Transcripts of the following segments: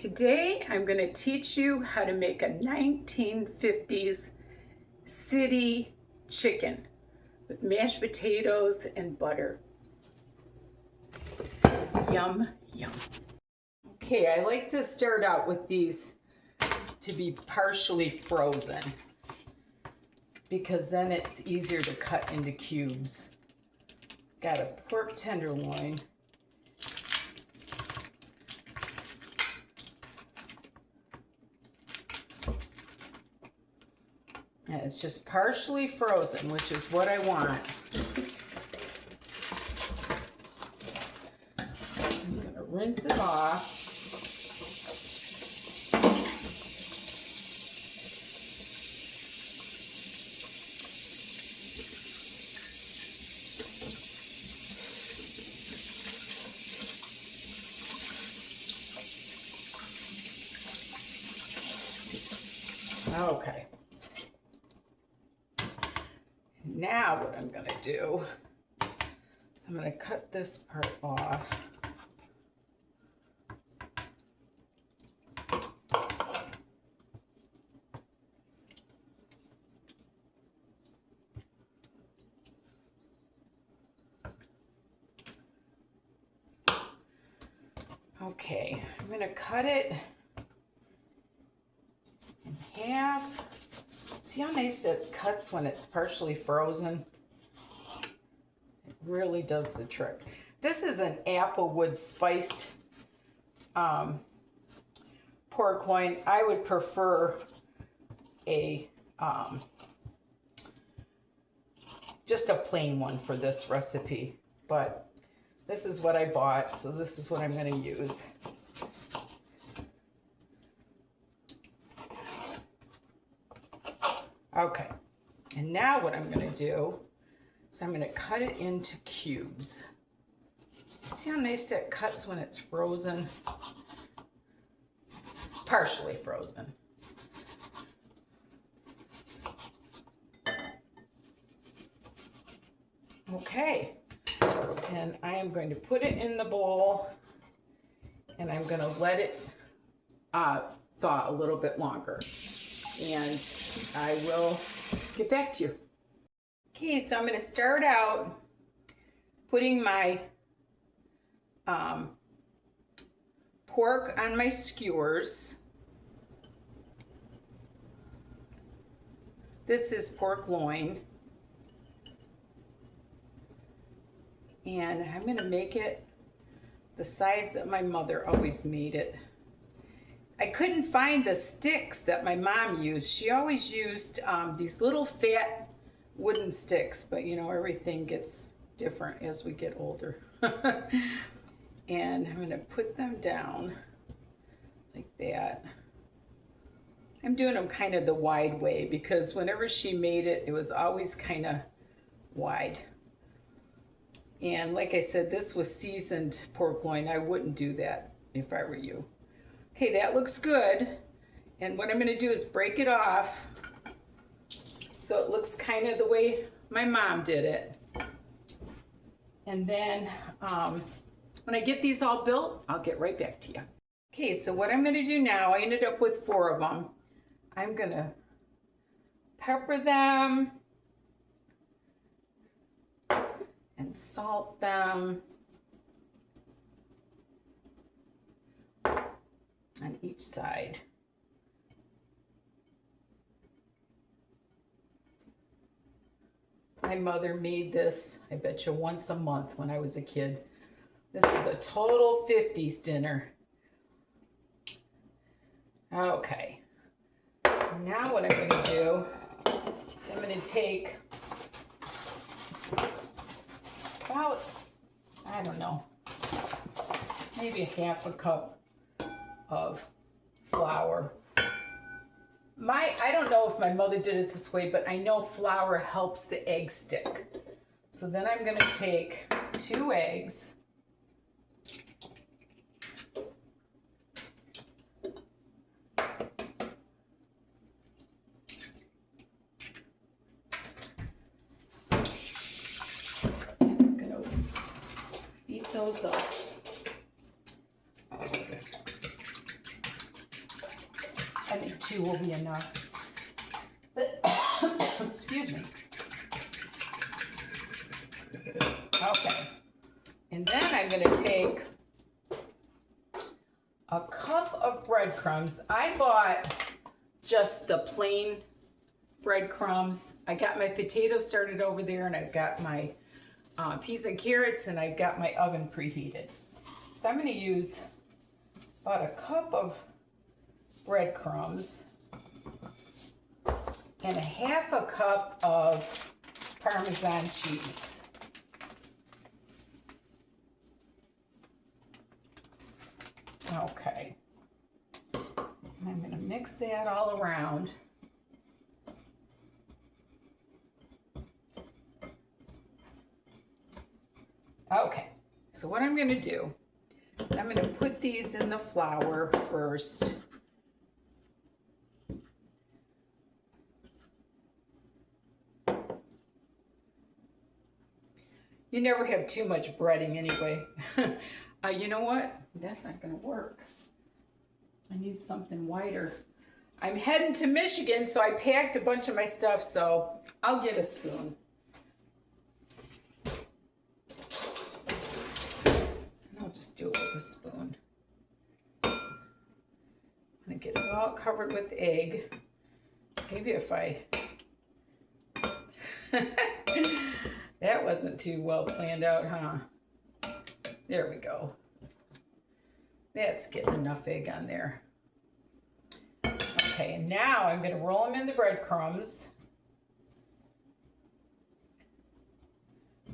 Today I'm going to teach you how to make a 1950s city chicken with mashed potatoes and butter. Yum, yum. Okay, I like to start out with these to be partially frozen because then it's easier to cut into cubes. Got a pork tenderloin. And it's just partially frozen, which is what I want. I'm going to rinse it off. Okay. Now what I'm going to do is I'm going to cut this part off. Okay, I'm going to cut it in half. See how nice it cuts when it's partially frozen? It really does the trick. This is an applewood spiced porkloin. I would prefer a just a plain one for this recipe, but this is what I bought, so this is what I'm going to use. Okay, and now what I'm going to do is I'm going to cut it into cubes. See how nice that cuts when it's frozen? Partially frozen. Okay, and I am going to put it in the bowl and I'm going to let it thaw a little bit longer. And I will get back to you. Okay, so I'm going to start out putting my pork on my skewers. This is pork loin. And I'm going to make it the size that my mother always made it. I couldn't find the sticks that my mom used. She always used these little fat wooden sticks, but you know, everything gets different as we get older. And I'm going to put them down like that. I'm doing them kind of the wide way because whenever she made it, it was always kind of wide. And like I said, this was seasoned pork loin. I wouldn't do that if I were you. Okay, that looks good. And what I'm going to do is break it off so it looks kind of the way my mom did it. And then when I get these all built, I'll get right back to you. Okay, so what I'm going to do now, I ended up with 4 of them. I'm going to pepper them and salt them on each side. My mother made this, I bet you, once a month when I was a kid. This is a total 50s dinner. Okay. Now what I'm going to do, I'm going to take about, I don't know, maybe a half a cup of flour. I don't know if my mother did it this way, but I know flour helps the egg stick. So then I'm going to take 2 eggs. I'm going to beat those up. I think 2 will be enough. Excuse me. Okay. And then I'm going to take a cup of breadcrumbs. I bought just the plain breadcrumbs. I got my potatoes started over there, and I've got my peas and carrots, and I've got my oven preheated. So I'm going to use about a cup of breadcrumbs and a half a cup of Parmesan cheese. Okay. And I'm going to mix that all around. Okay, so what I'm going to do, I'm going to put these in the flour first. You never have too much breading anyway. You know what? That's not going to work. I need something wider. I'm heading to Michigan, so I packed a bunch of my stuff, so I'll get a spoon. I'll just do it with a spoon. I'm going to get it all covered with egg. Maybe if I... That wasn't too well planned out, huh? There we go. That's getting enough egg on there. Okay, and now I'm going to roll them in the breadcrumbs.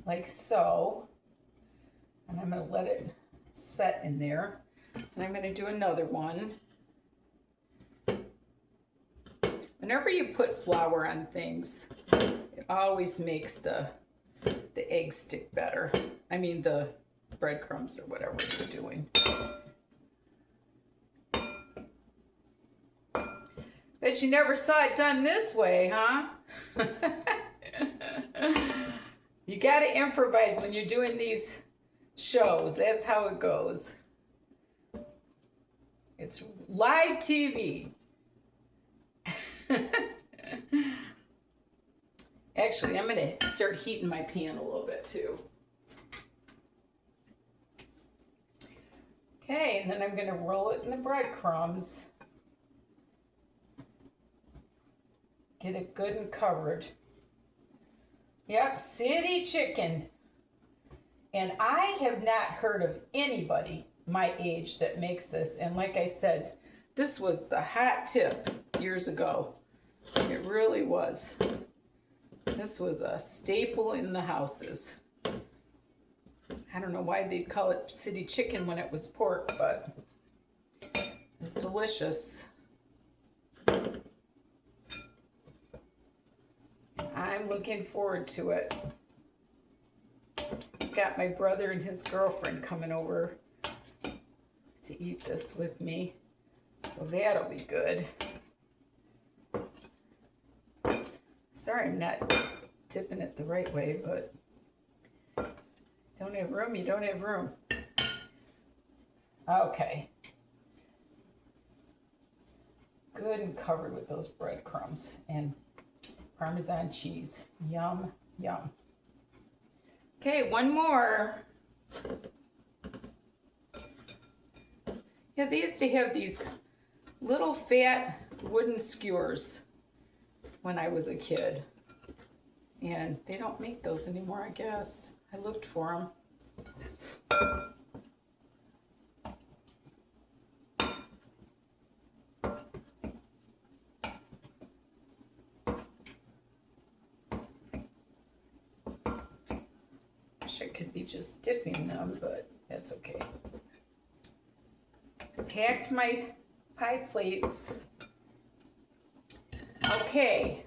Like so. And I'm going to let it set in there. And I'm going to do another one. Whenever you put flour on things, it always makes the eggs stick better. I mean the breadcrumbs or whatever you're doing. Bet you never saw it done this way, huh? You gotta improvise when you're doing these shows. That's how it goes. It's live TV. Actually, I'm going to start heating my pan a little bit too. Okay, and then I'm going to roll it in the breadcrumbs. Get it good and covered. Yep, city chicken. And I have not heard of anybody my age that makes this. And like I said, this was the hot tip years ago. It really was. This was a staple in the houses. I don't know why they'd call it city chicken when it was pork, but it's delicious. I'm looking forward to it. Got my brother and his girlfriend coming over to eat this with me, so that'll be good. Sorry, I'm not tipping it the right way, but don't have room, you don't have room. Okay. Good and covered with those breadcrumbs and Parmesan cheese. Yum, yum. Okay, one more. Yeah, they used to have these little fat wooden skewers when I was a kid. And they don't make those anymore, I guess. I looked for them. Wish I could be just dipping them, but that's okay. Packed my pie plates. Okay,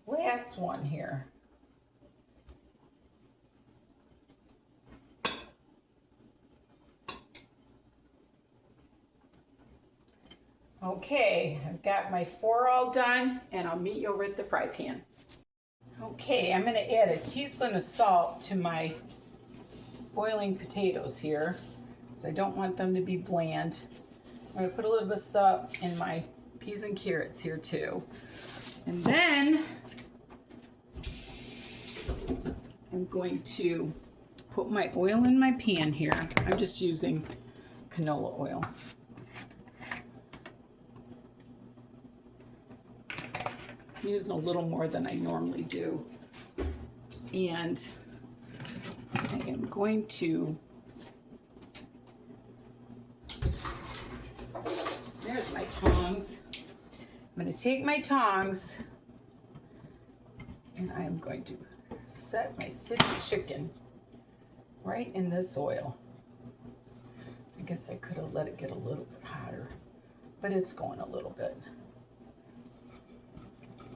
last one here. Okay, I've got my 4 all done, and I'll meet you over at the fry pan. Okay, I'm going to add a teaspoon of salt to my boiling potatoes here, because I don't want them to be bland. I'm going to put a little bit of salt in my peas and carrots here too. And then I'm going to put my oil in my pan here. I'm just using canola oil. I'm using a little more than I normally do. And I am going to, there's my tongs. I'm going to take my tongs and I'm going to set my city chicken right in this oil. I guess I could have let it get a little bit hotter, but it's going a little bit.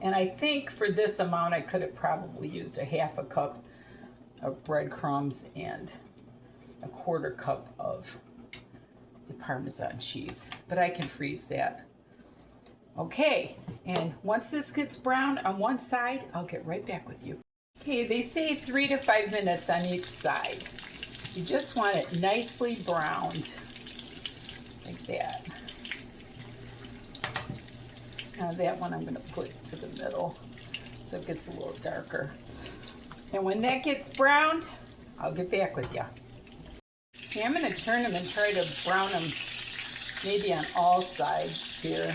And I think for this amount, I could have probably used a half a cup of breadcrumbs and a quarter cup of the Parmesan cheese, but I can freeze that. Okay, and once this gets brown on one side, I'll get right back with you. Okay, they say 3 to 5 minutes on each side. You just want it nicely browned, like that. Now that one I'm going to put to the middle so it gets a little darker. And when that gets browned, I'll get back with you. Okay, I'm going to turn them and try to brown them maybe on all sides here.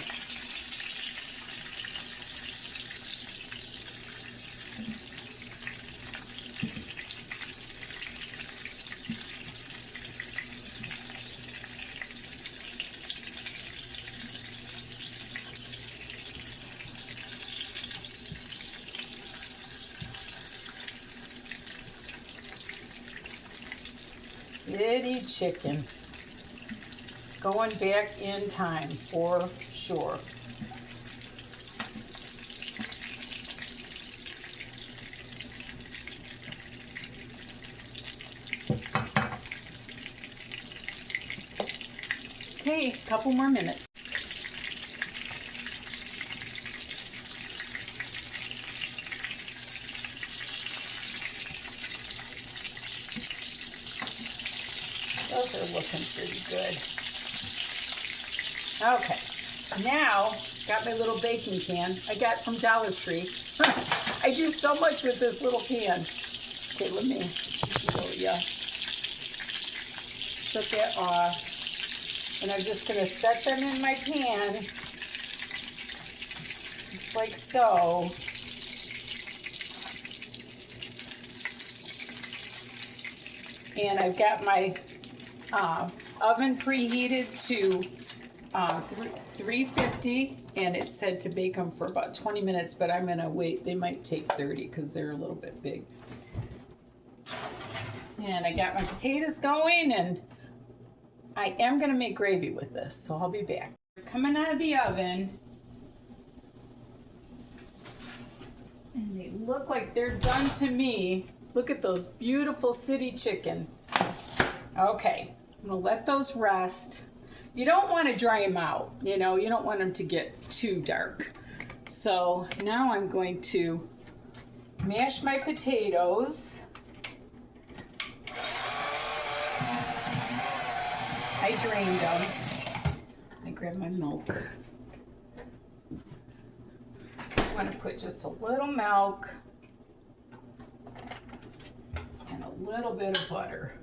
City chicken. Going back in time for sure. Okay, a couple more minutes. Those are looking pretty good. Okay, now got my little baking pan I got from Dollar Tree. I do so much with this little pan. Okay, let me show you. Shut that off. And I'm just going to set them in my pan, just like so. And I've got my oven preheated to 350, and it said to bake them for about 20 minutes, but I'm gonna wait. They might take 30 because they're a little bit big. And I got my potatoes going, and I am gonna make gravy with this, so I'll be back. They're coming out of the oven, and they look like they're done to me. Look at those beautiful city chicken. Okay, I'm gonna let those rest. You don't want to dry them out, you know, you don't want them to get too dark. So now I'm going to mash my potatoes. I drained them. I grabbed my milk. I want to put just a little milk and a little bit of butter.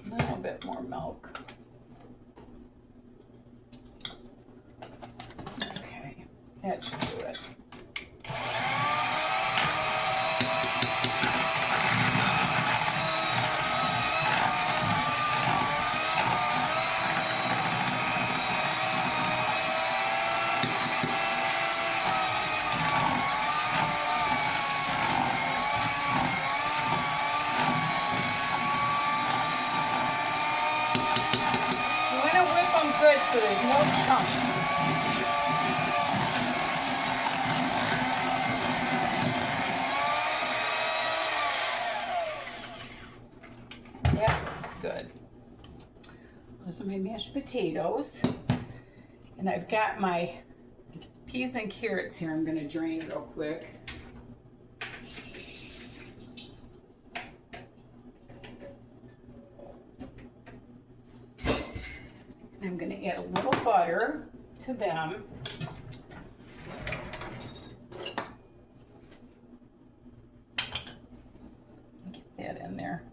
A little bit more milk. Okay, that should do it. Good, so there's no chunks. Yeah, that's good. Those are my mashed potatoes. And I've got my peas and carrots here. I'm gonna drain real quick. And I'm gonna add a little butter to them. Get that in there.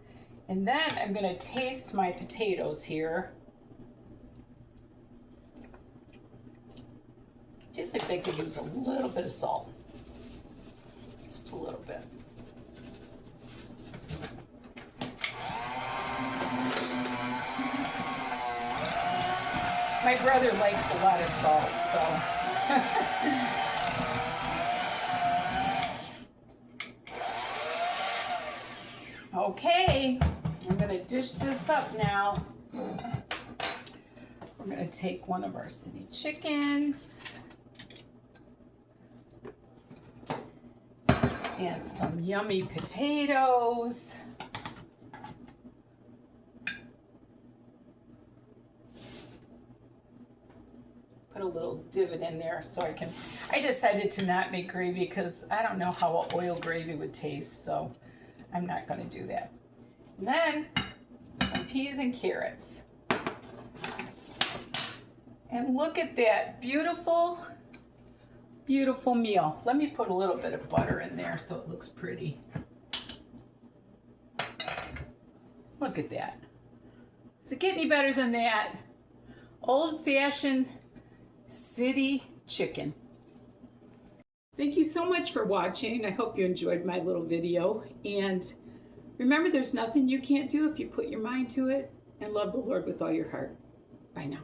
And then I'm gonna taste my potatoes here. Just if they could use a little bit of salt. Just a little bit. My brother likes a lot of salt, so. Okay, I'm gonna dish this up now. We're gonna take one of our city chickens and some yummy potatoes. Put a little divot in there so I decided to not make gravy because I don't know how an oil gravy would taste, so I'm not gonna do that. And then some peas and carrots. And look at that beautiful, beautiful meal. Let me put a little bit of butter in there so it looks pretty. Look at that. Does it get any better than that? Old-fashioned city chicken. Thank you so much for watching. I hope you enjoyed my little video. And remember, there's nothing you can't do if you put your mind to it and love the Lord with all your heart. Bye now.